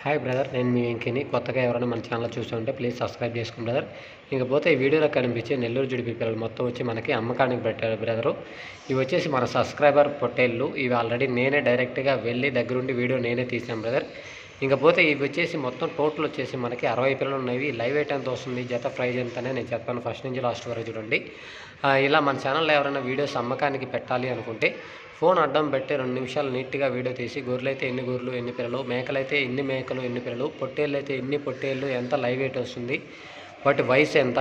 Hi brother, నేను మీ వెంకిని. కొత్తగా ఎవరైనా మన ఛానల్ చూస్తుంటే ప్లీజ్ సబ్స్క్రైబ్ చేసుకోండి బ్రదర్. ఇకపోతే ఈ వీడియోలో కనిపించే నెల్లూరు జుడిపి పిల్లలు మొత్తం వచ్చి మనకి అమ్మకానికి పెట్టారు బ్రదరు. ఇవి వచ్చేసి మన సబ్స్క్రైబర్ పొట్టేళ్ళు. ఇవి ఆల్రెడీ నేనే డైరెక్ట్గా వెళ్ళి దగ్గరుండి వీడియో నేనే తీసాను బ్రదర్. ఇకపోతే ఇవి వచ్చేసి మొత్తం టోటల్ వచ్చేసి మనకి 60 పిల్లలు ఉన్నాయి. లైవ్ వెయిట్ ఎంత వస్తుంది, జత ప్రైజ్ ఎంతనే నేను చెప్పాను. ఫస్ట్ నుంచి లాస్ట్ వరకు చూడండి. ఇలా మన ఛానల్లో ఎవరైనా వీడియోస్ అమ్మకానికి పెట్టాలి అనుకుంటే ఫోన్ అడ్డం పెట్టి 2 నిమిషాలు నీట్గా వీడియో తీసి గొర్రెలు అయితే ఎన్ని గొర్రెలు ఎన్ని పిల్లలు, మేకలు అయితే ఎన్ని మేకలు ఎన్ని పిల్లలు, పొట్టేళ్ళు అయితే ఎన్ని పొట్టేళ్ళు, ఎంత లైవ్ వెయిట్ వస్తుంది, వాటి వయసు ఎంత,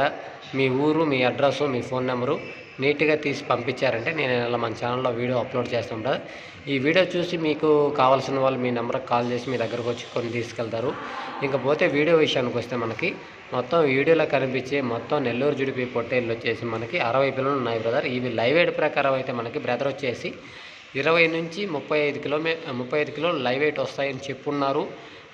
మీ ఊరు, మీ అడ్రస్, మీ ఫోన్ నెంబరు నీట్గా తీసి పంపించారంటే నేను ఇలా మన ఛానల్లో వీడియో అప్లోడ్ చేస్తాం బ్రదర్. ఈ వీడియో చూసి మీకు కావాల్సిన వాళ్ళు మీ నెంబర్కి కాల్ చేసి మీ దగ్గరకు వచ్చి కొన్ని తీసుకెళ్తారు. ఇంకపోతే వీడియో విషయానికి వస్తే మనకి మొత్తం వీడియోలో కనిపించే మొత్తం నెల్లూరు జుడిపి పొట్టేళ్ళు వచ్చేసి మనకి 60 పిల్లలు ఉన్నాయి బ్రదర్. ఇవి లైవ్ వెయిట్ ప్రకారం అయితే మనకి బ్రదర్ వచ్చేసి 20 నుంచి 35 కిలోలు లైవ్ వెయిట్ వస్తాయని చెప్పున్నారు.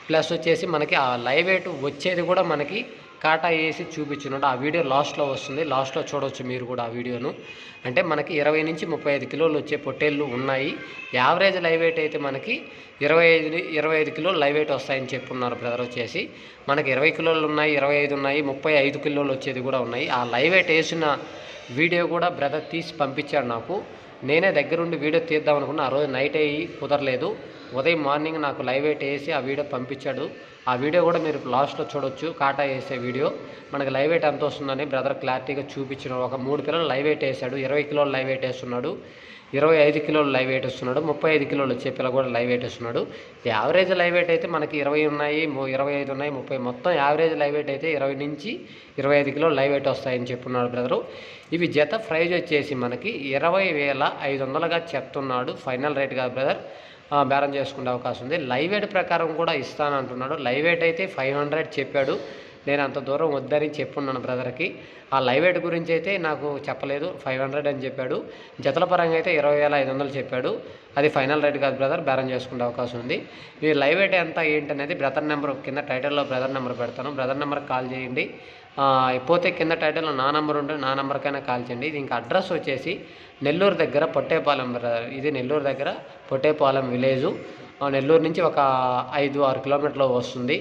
ప్లస్ వచ్చేసి మనకి ఆ లైవ్ వెయిట్ వచ్చేది కూడా మనకి కాటా వేసి చూపించున్నాడు. ఆ వీడియో లాస్ట్లో వస్తుంది, లాస్ట్లో చూడవచ్చు మీరు కూడా ఆ వీడియోను. అంటే మనకి 20 నుంచి 35 కిలోలు వచ్చే పొట్టేళ్ళు ఉన్నాయి. యావరేజ్ లైవ్ వెయిట్ అయితే మనకి 25 కిలోలు లైవ్ వెయిట్ వస్తాయని చెప్పున్నారు బ్రదర్. వచ్చేసి మనకి 20 కిలోలు ఉన్నాయి, 25 ఉన్నాయి, 35 కిలోలు వచ్చేది కూడా ఉన్నాయి. ఆ లైవ్ వెయిట్ వేసిన వీడియో కూడా బ్రదర్ తీసి పంపించాడు నాకు. నేనే దగ్గరుండి వీడియో తీద్దాం అనుకున్నా. ఆ రోజు నైట్ అయ్యి కుదరలేదు. ఉదయం మార్నింగ్ నాకు లైవ్ వెయిట్ వేసి ఆ వీడియో పంపించాడు. ఆ వీడియో కూడా మీరు లాస్ట్లో చూడొచ్చు. కాటా వేసే వీడియో మనకి లైవ్ వెయిట్ ఎంత వస్తుందని బ్రదర్ క్లారిటీగా చూపించిన. ఒక 3 పిల్లలు లైవ్ వెయిట్ వేసాడు. 20 కిలోలు లైవ్ వెయిట్ వేస్తున్నాడు, 25 కిలోలు లైవ్ వెయిట్ వస్తున్నాడు, 35 కిలోలు వచ్చే పిల్ల కూడా లైవ్ వెయిట్ వస్తున్నాడు. యావరేజ్ లైవ్ వెయిట్ అయితే మనకి 20 ఉన్నాయి, 25 ఉన్నాయి, 30, మొత్తం యావరేజ్ లైవ్ వెయిట్ అయితే 20 నుంచి 25 కిలోలు లైవ్ వెయిట్ వస్తాయని చెప్పున్నాడు బ్రదరు. ఇవి జత ప్రైజ్ వచ్చేసి మనకి 20,500గా చెప్తున్నాడు. ఫైనల్ రేట్ కాదు బ్రదర్, బేరం చేసుకునే అవకాశం ఉంది. లైవ్ వెయిట్ ప్రకారం కూడా ఇస్తానంటున్నాడు. లైవ్ వెయిట్ అయితే 500 చెప్పాడు. నేను అంత దూరం వద్దని చెప్పున్నాను బ్రదర్కి. ఆ లైవ్ వెయిట్ గురించి అయితే నాకు చెప్పలేదు, 500 అని చెప్పాడు. జతల పరంగా అయితే 20,500 చెప్పాడు. అది ఫైనల్ రేట్ కాదు బ్రదర్, బేరం చేసుకునే అవకాశం ఉంది. ఈ లైవ్ వెయిట్ ఎంత ఏంటనేది బ్రదర్ నెంబర్ కింద టైటిల్లో బ్రదర్ నెంబర్ పెడతాను. బ్రదర్ నెంబర్కి కాల్ చేయండి. పోతే కింద టైటిల్లో నా నెంబర్ ఉంటుంది, నా నెంబర్కైనా కాల్ చేయండి. ఇది ఇంకా అడ్రస్ వచ్చేసి నెల్లూరు దగ్గర పొట్టేపాలెం బ్రదర్. ఇది నెల్లూరు దగ్గర పొట్టేపాలెం విలేజు. నెల్లూరు నుంచి ఒక 5-6 కిలోమీటర్లు వస్తుంది.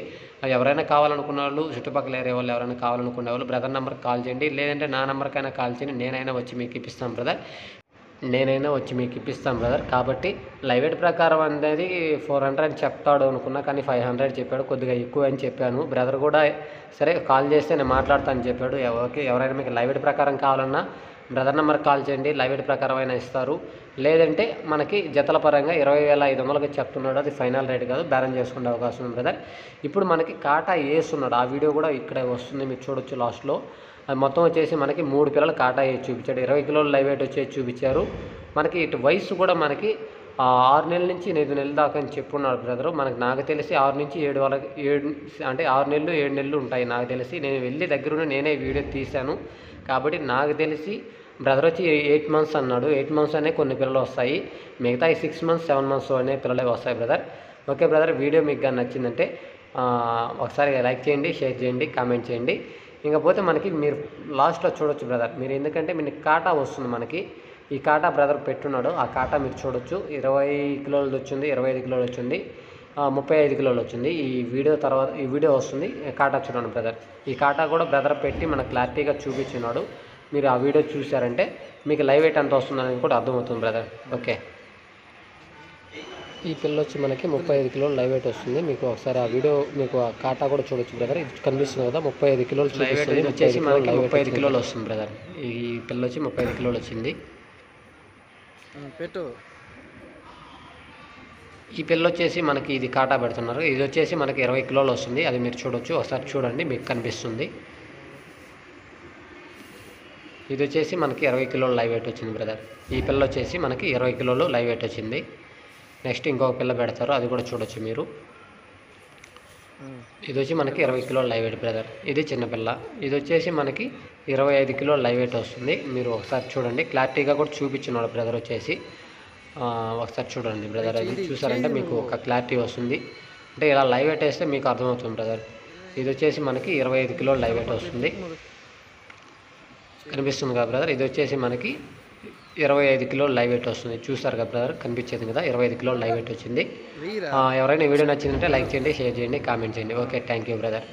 ఎవరైనా కావాలనుకున్న వాళ్ళు, చుట్టుపక్కల ఏరియా వాళ్ళు ఎవరైనా కావాలనుకునే వాళ్ళు బ్రదర్ నెంబర్కి కాల్ చేయండి. లేదంటే నా నెంబర్కైనా కాల్ చేయండి. నేనైనా వచ్చి మీకు ఇప్పిస్తాను బ్రదర్. కాబట్టి లైవ్ వెయిట్ ప్రకారం అనేది 400 అని చెప్తాడు అనుకున్నా, కానీ 500 చెప్పాడు. కొద్దిగా ఎక్కువ అని చెప్పాను. బ్రదర్ కూడా సరే కాల్ చేస్తే నేను మాట్లాడతాను చెప్పాడు. ఓకే, ఎవరైనా మీకు లైవ్ వెయిట్ ప్రకారం కావాలన్నా బ్రదర్ నెంబర్కి కాల్ చేయండి. లైవ్ వెయిట్ ప్రకారం అయినా ఇస్తారు. లేదంటే మనకి జతల పరంగా 20,500కి చెప్తున్నాడు. అది ఫైనల్ రేట్ కాదు, బేరం చేసుకునే అవకాశం ఉంది బ్రదర్. ఇప్పుడు మనకి కాటా వేస్తున్నాడు. ఆ వీడియో కూడా ఇక్కడ వస్తుంది, మీరు చూడొచ్చు లాస్ట్లో. అది మొత్తం వచ్చేసి మనకి 3 పిల్లలు కాటా వేసి చూపించాడు. 20 కిలోలు లైవ్ వెయిట్ వచ్చేసి చూపించారు. మనకి ఇటు వయసు కూడా మనకి 6 నెలల నుంచి 8 నెలల దాకా అని చెప్పున్నాడు బ్రదరు. నాకు తెలిసి 6 నుంచి 7 వరకు, 7 అంటే 6 నెలలు 7 నెలలు ఉంటాయి నాకు తెలిసి. నేను వెళ్ళి దగ్గరుండి నేనే వీడియో తీశాను కాబట్టి నాకు తెలిసి బ్రదర్ వచ్చి 8 మంత్స్ అన్నాడు. 8 మంత్స్ అనే కొన్ని పిల్లలు వస్తాయి, మిగతా 6 మంత్స్ 7 మంత్స్ అనే పిల్లలే వస్తాయి బ్రదర్. ఓకే బ్రదర్, వీడియో మీకు కానీ నచ్చిందంటే ఒకసారి లైక్ చేయండి, షేర్ చేయండి, కామెంట్ చేయండి. ఇంకపోతే మనకి మీరు లాస్ట్లో చూడొచ్చు బ్రదర్. మీరు ఎందుకంటే మీకు కాటా వస్తుంది. మనకి ఈ కాటా బ్రదర్ పెట్టున్నాడు. ఆ కాటా మీరు చూడొచ్చు. 20 కిలోలు వచ్చింది, 25 కిలోలు వచ్చింది, 35 కిలోలు వచ్చింది. ఈ వీడియో వస్తుంది. కాటా చూడండి బ్రదర్. ఈ కాటా కూడా బ్రదర్ పెట్టి మనకు క్లారిటీగా చూపించున్నాడు. మీరు ఆ వీడియో చూసారంటే మీకు లైవ్ వెయిట్ ఎంత వస్తుందనేది కూడా అర్థమవుతుంది బ్రదర్. ఓకే, ఈ పిల్ల వచ్చి మనకి 35 కిలోలు లైవ్ వెయిట్ వస్తుంది. మీకు ఒకసారి ఆ వీడియో, మీకు ఆ కాటా కూడా చూడొచ్చు బ్రదర్. ఇది కనిపిస్తుంది కదా, 35 కిలోలు చూపిస్తుంది. వచ్చేసి మనకి 35 కిలోలు వస్తుంది బ్రదర్. ఈ పిల్ల వచ్చి 35 కిలోలు వచ్చింది. పెట్టు. ఈ పిల్ల వచ్చేసి మనకి ఇది కాటా పెడుతున్నారు. ఇది వచ్చేసి మనకి 20 కిలోలు వస్తుంది. అది మీరు చూడొచ్చు, ఒకసారి చూడండి, మీకు కనిపిస్తుంది. ఇది వచ్చేసి మనకి 20 కిలోలు లైవ్ వెయిట్ వచ్చింది బ్రదర్. ఈ పిల్ల వచ్చేసి మనకి 20 కిలోలు లైవ్ వెయిట్ వచ్చింది. నెక్స్ట్ ఇంకొక పిల్ల పెడతారు, అది కూడా చూడొచ్చు మీరు. ఇది వచ్చి మనకి 20 కిలోలు లైవ్ వెయిట్ బ్రదర్. ఇది చిన్నపిల్ల. ఇది వచ్చేసి మనకి 25 కిలోలు లైవ్ వెయిట్ వస్తుంది. మీరు ఒకసారి చూడండి, క్లారిటీగా కూడా చూపించున్నాడు బ్రదర్ వచ్చేసి. ఒకసారి చూడండి బ్రదర్. అది చూసారంటే మీకు ఒక క్లారిటీ వస్తుంది. అంటే ఇలా లైవ్ వెయిట్ వేస్తే మీకు అర్థమవుతుంది బ్రదర్. ఇది వచ్చేసి మనకి 25 కిలోలు లైవ్ వెయిట్ వస్తుంది. కనిపిస్తుంది కదా బ్రదర్. ఇది వచ్చేసి మనకి 25 కిలోలు లైవ్ వెయిట్ వస్తుంది. చూస్తారు కదా బ్రదర్, కనిపించేది కదా 25 కిలోలు లైవ్ వెయిట్ వచ్చింది. ఎవరైనా వీడియో నచ్చిందంటే లైక్ చేయండి, షేర్ చేయండి, కామెంట్ చేయండి. Okay, thank you brother.